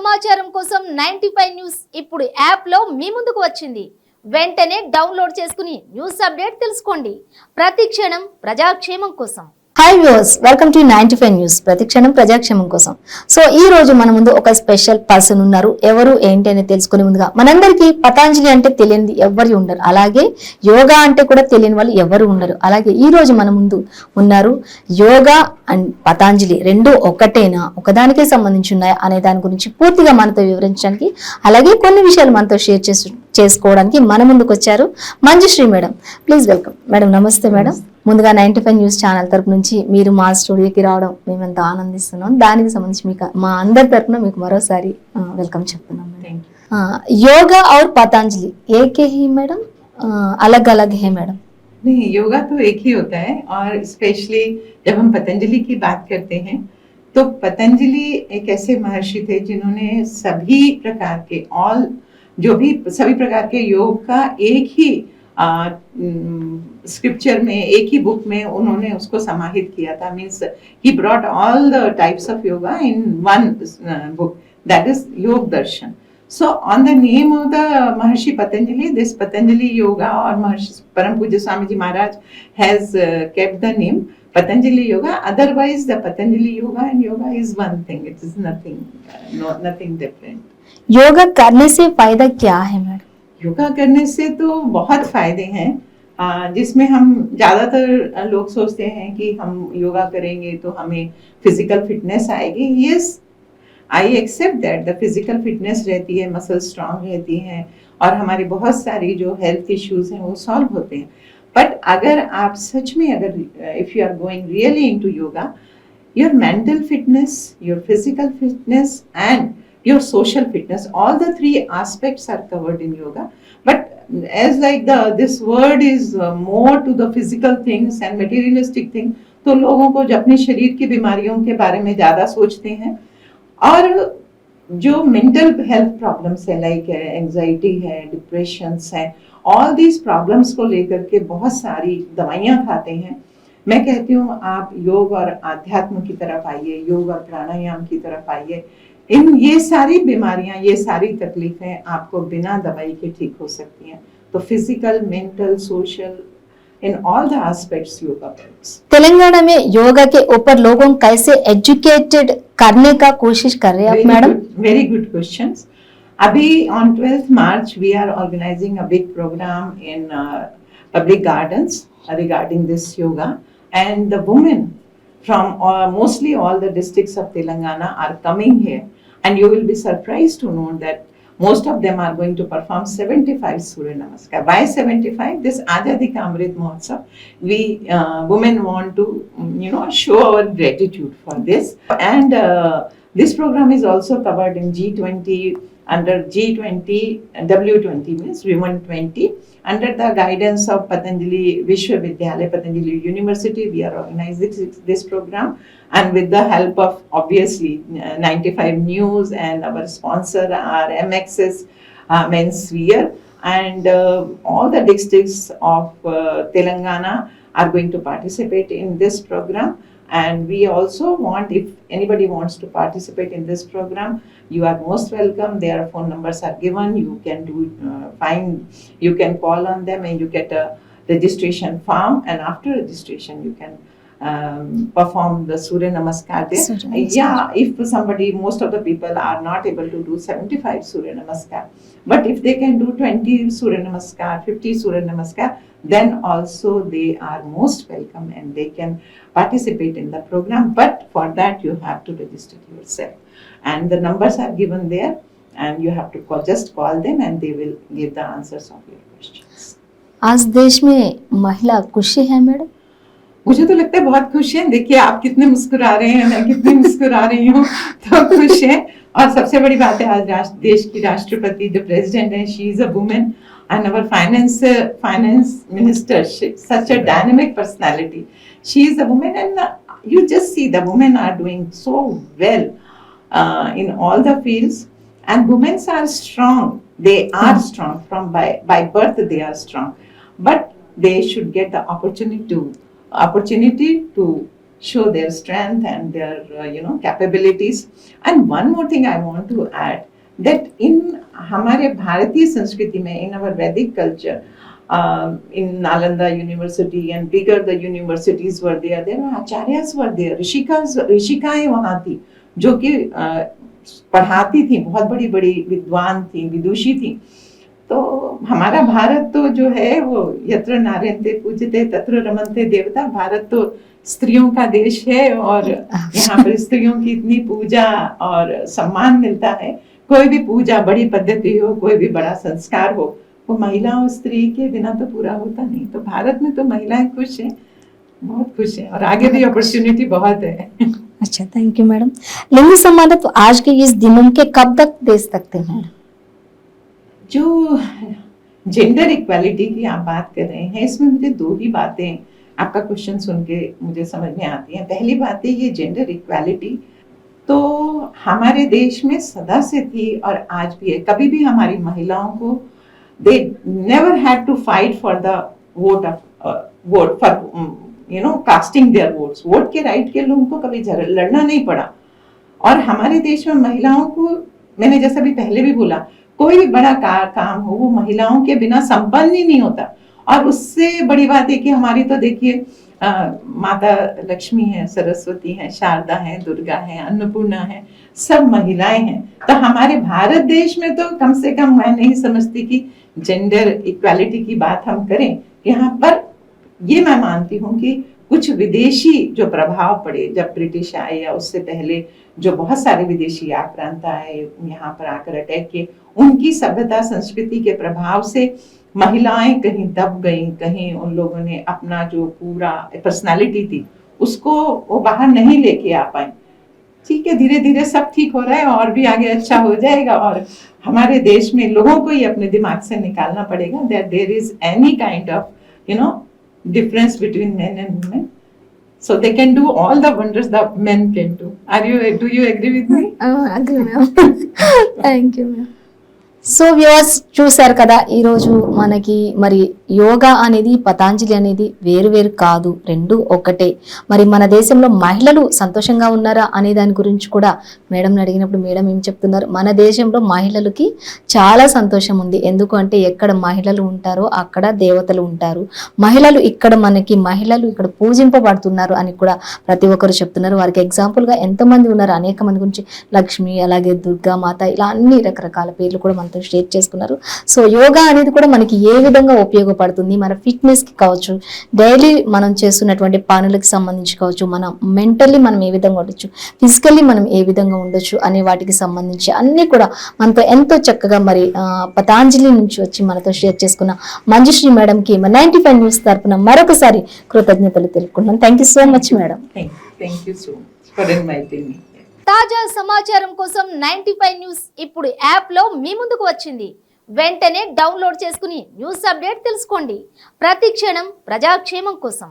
సమాచారం కోసం 95 న్యూస్ ఇప్పుడు యాప్లో మీ ముందుకు వచ్చింది. వెంటనే డౌన్లోడ్ చేసుకుని న్యూస్ అప్డేట్ తెలుసుకోండి. ప్రతి క్షణం ప్రజాక్షేమం కోసం. Hi viewers, welcome to 95 news, ప్రతిక్షణం ప్రజాక్షేమం కోసం. సో ఈ రోజు మన ముందు ఒక స్పెషల్ పర్సన్ ఉన్నారు. ఎవరు ఏంటి అని తెలుసుకునే ముందుగా మనందరికీ పతాంజలి అంటే తెలియనిది ఎవరు ఉండరు, అలాగే యోగా అంటే కూడా తెలియని వాళ్ళు ఎవరు ఉండరు. అలాగే ఈ రోజు మన ముందు ఉన్నారు. యోగా అండ్ పతాంజలి రెండు ఒకటేనా, ఒకదానికే సంబంధించి ఉన్నాయా అనే దాని గురించి పూర్తిగా మనతో వివరించడానికి, అలాగే కొన్ని విషయాలు మనతో షేర్ చేసుకోవడానికి మన ముందుకు వచ్చారు Manjushree madam. Please welcome madam. నమస్తే మేడం. ముందుగా 95 న్యూస్ ఛానల్ తరపు నుంచి మీరు మా స్టూడియోకి రావడం మేమెంత ఆనందిస్తున్నాం. దానికి సంబంధించి మీకు మా అందరి తరపున మీకు మరోసారి వెల్కమ్ చెప్తున్నాం. योगा और पतंजलि एक ही मैडम, अलग अलग है मैडम? नहीं, योगा तो एक ही होता है और स्पेशली जब हम पतंजलि की बात करते हैं तो पतंजलि एक ऐसे महर्षि थे जिन्होंने सभी प्रकार के सभी प्रकार के योग का एक ही स्क्रिप्चर में, एक ही बुक में उन्होंने उसको समाहित किया था. Means he brought all the types of yoga in one book, that is योग दर्शन. So on the name of the Maharshi Patanjali, this Patanjali Yoga or Maharshi Param Pujya Swamiji Maharaj has kept the name Patanjali Yoga. Otherwise the Patanjali Yoga and yoga is one thing. It is nothing different. Yoga करने से फायदा क्या है madam? Yoga करने से तो बहुत फायदे हैं, जिसमें हम ज्यादातर लोग सोचते हैं कि हम योगा करेंगे तो हमें फिजिकल फिटनेस आएगी. Yes, I accept that the physical fitness रहती है, मसल स्ट्रांग रहती हैं और हमारी बहुत सारी जो हेल्थ इश्यूज हैं वो सॉल्व होते हैं. बट अगर आप सच में if you are going really into yoga, your mental fitness, your physical fitness and your social fitness, all the three aspects are covered in yoga. But as like this word is more to the physical things and materialistic thing, तो लोगों को अपने शरीर की बीमारियों के बारे में ज्यादा सोचते हैं. और जो मेंटल हेल्थ प्रॉब्लम्स है, लाइक एंजाइटी है, डिप्रेशंस है, ऑल दीज प्रॉब्लम्स को लेकर के बहुत सारी दवाइयां खाते हैं. मैं कहती हूँ आप योग और आध्यात्म की तरफ आइए, योग और प्राणायाम की तरफ आइए. ये सारी बीमारियां, ये सारी तकलीफें आपको बिना दवाई के ठीक हो सकती हैं. तो physical, mental, social, in all the aspects yoga works. Telangana में योगा के ऊपर लोगों कैसे एजुकेटेड करने का कोशिश कर रहे हैं आप मैडम? Very good questions. अभी on 12th March we are organizing a big program in public gardens regarding this yoga, and the women from mostly all the districts of Telangana are coming here, and you will be surprised to know that most of them are going to perform 75 Surya Namaskar. Why 75? This Azadi Ka Amrit Mahotsav, we women want to show our gratitude for this. And this program is also covered in G20, under G20, W20 means Women 20. Under the guidance of Patanjali Vishwavidyalaya, Patanjali University, we are organizing this program, and with the help of obviously 95 News and our sponsor our MXS Menswear, and all the districts of Telangana are going to participate in this program. And we also want, if anybody wants to participate in this program, you are most welcome. Their phone numbers are given. You can you can call on them and you get a registration form, and after registration you can perform the Surya Namaskar there. Yeah, if most of the people are not able to do 75 Surya Namaskar, but if they can do 20 Surya Namaskar, 50 Surya Namaskar, then also they are most welcome and they can participate in the program. But for that you have to register yourself, and the numbers are given there, and you have to just call them and they will give the answers of your questions. आज देश में महिला खुशी है madam? मुझे तो लगता है बहुत खुश हैं. देखिए आप कितने मुस्कुरा रहे हैं, मैं कितनी मुस्कुरा रही हूँ, तो खुश है. और सबसे बड़ी बात है, आज देश की राष्ट्रपति जो प्रेसिडेंट है, she is a women, and our finance minister, such a dynamic personality. She is a woman, and you just see the women are doing so well in all the fields, and women are strong. They are strong from by birth. They are strong, but they should get the opportunity to show their strength and their capabilities. And one more thing I want to add, that in हमारे भारतीय संस्कृति में, in our Vedic culture, in Nalanda University and bigger the universities were there were acharyas were there, ऋषिकाएं वहाँ थी जो कि पढ़ाती थी, बहुत बड़ी बड़ी विद्वान थी, विदुषी थी। तो हमारा भारत तो जो है वो यत्र नार्यन्ते पूज्यते तत्र रमन्ते देवता, भारत तो स्त्रियों का देश है और यहाँ पर स्त्रियों की इतनी पूजा और सम्मान मिलता है। कोई भी पूजा, बड़ी पद्धति हो, कोई भी बड़ा संस्कार हो, वो महिला और स्त्री के बिना तो पूरा होता नहीं। तो भारत में तो महिलाएं खुश हैं, बहुत खुश हैं, और आगे भी अपॉर्चुनिटी बहुत है। अच्छा, थैंक यू मैडम। लिंग समानत्व आज के इस दिनों के कब तक दे सकते हैं? जो जेंडर इक्वालिटी की आप बात कर रहे हैं, इसमें मुझे दो ही बातें आपका क्वेश्चन सुन के मुझे समझ में आती हैं। पहली बात है ये जेंडर इक्वालिटी तो हमारे देश में सदा से थी और आज भी है। कभी भी हमारी महिलाओं को they never had to fight for the vote for casting their votes, vote के राइट के लिए उनको कभी लड़ना नहीं पड़ा। और हमारे देश में महिलाओं को, मैंने जैसा भी पहले भी बोला, कोई भी बड़ा काम हो वो महिलाओं के बिना संपन्न ही नहीं होता। और उससे बड़ी बात है कि हमारी तो देखिए माता लक्ष्मी है, सरस्वती है, शारदा है, दुर्गा है, अन्नपूर्णा है, सब महिलाएं हैं। तो हमारे भारत देश में तो कम से कम मैं नहीं समझती कि जेंडर इक्वालिटी की बात हम करें यहाँ पर। ये मैं मानती हूँ कि कुछ विदेशी जो प्रभाव पड़े, जब ब्रिटिश आए या उससे पहले जो बहुत सारे विदेशी आक्रांत आए, यहाँ पर आकर अटैक किए, उनकी सभ्यता संस्कृति के प्रभाव से महिलाएं कहीं दब गई, कहीं उन लोगों ने अपना जो पूरा पर्सनालिटी थी उसको वो बाहर नहीं लेके आ पाए। ठीक है, धीरे धीरे सब ठीक हो रहा है और भी आगे अच्छा हो जाएगा। और हमारे देश में लोगों को ही अपने दिमाग से निकालना पड़ेगा that there is any kind of difference between men and women, so they can do all the wonders the men can do. Do you agree with me? Agree ma'am. Thank you ma'am. So viewers చూశారు కదా, ఈరోజు మనకి మరి యోగా అనేది, పతాంజలి అనేది వేరు వేరు కాదు, రెండు ఒకటే. మరి మన దేశంలో మహిళలు సంతోషంగా ఉన్నారా అనే దాని గురించి కూడా మేడంని అడిగినప్పుడు మేడం ఏం చెప్తున్నారు, మన దేశంలో మహిళలకి చాలా సంతోషం ఉంది. ఎందుకు అంటే ఎక్కడ మహిళలు ఉంటారో అక్కడ దేవతలు ఉంటారు. మహిళలు ఇక్కడ పూజింపబడుతున్నారు అని కూడా ప్రతి ఒక్కరు చెప్తున్నారు. వారికి ఎగ్జాంపుల్గా ఎంతమంది ఉన్నారు, అనేక మంది గురించి, లక్ష్మి, అలాగే దుర్గా మాత, ఇలా అన్ని రకరకాల పేర్లు కూడా మనతో షేర్ చేసుకున్నారు. సో యోగా అనేది కూడా మనకి ఏ విధంగా ఉపయోగపడుతుంది, మన ఫిట్నెస్ కి కావచ్చు, డైలీ మనం చేస్తున్నటువంటి పనులకు సంబంధించి కావచ్చు, మన మెంటల్లీ మనం ఏ విధంగా ఉండొచ్చు, ఫిజికల్లీ మనం ఏ విధంగా ఉండొచ్చు అనే వాటికి సంబంధించి అన్ని కూడా మనతో ఎంతో చక్కగా మరి పతాంజలి నుంచి వచ్చి మనతో షేర్ చేసుకున్న మంజుశ్రీ మేడం కి 95 న్యూస్ తరపున మరొకసారి కృతజ్ఞతలు తెలుపుకుంటున్నాం. Thank you so much madam. Thank you so much for inviting me. తాజా సమాచారం కోసం 95 న్యూస్ ఇప్పుడు యాప్ లో మీ ముందుకు వచ్చింది. వెంటనే డౌన్లోడ్ చేసుకుని న్యూస్ అప్డేట్ తెలుసుకోండి. ప్రతి క్షణం ప్రజాక్షేమం కోసం.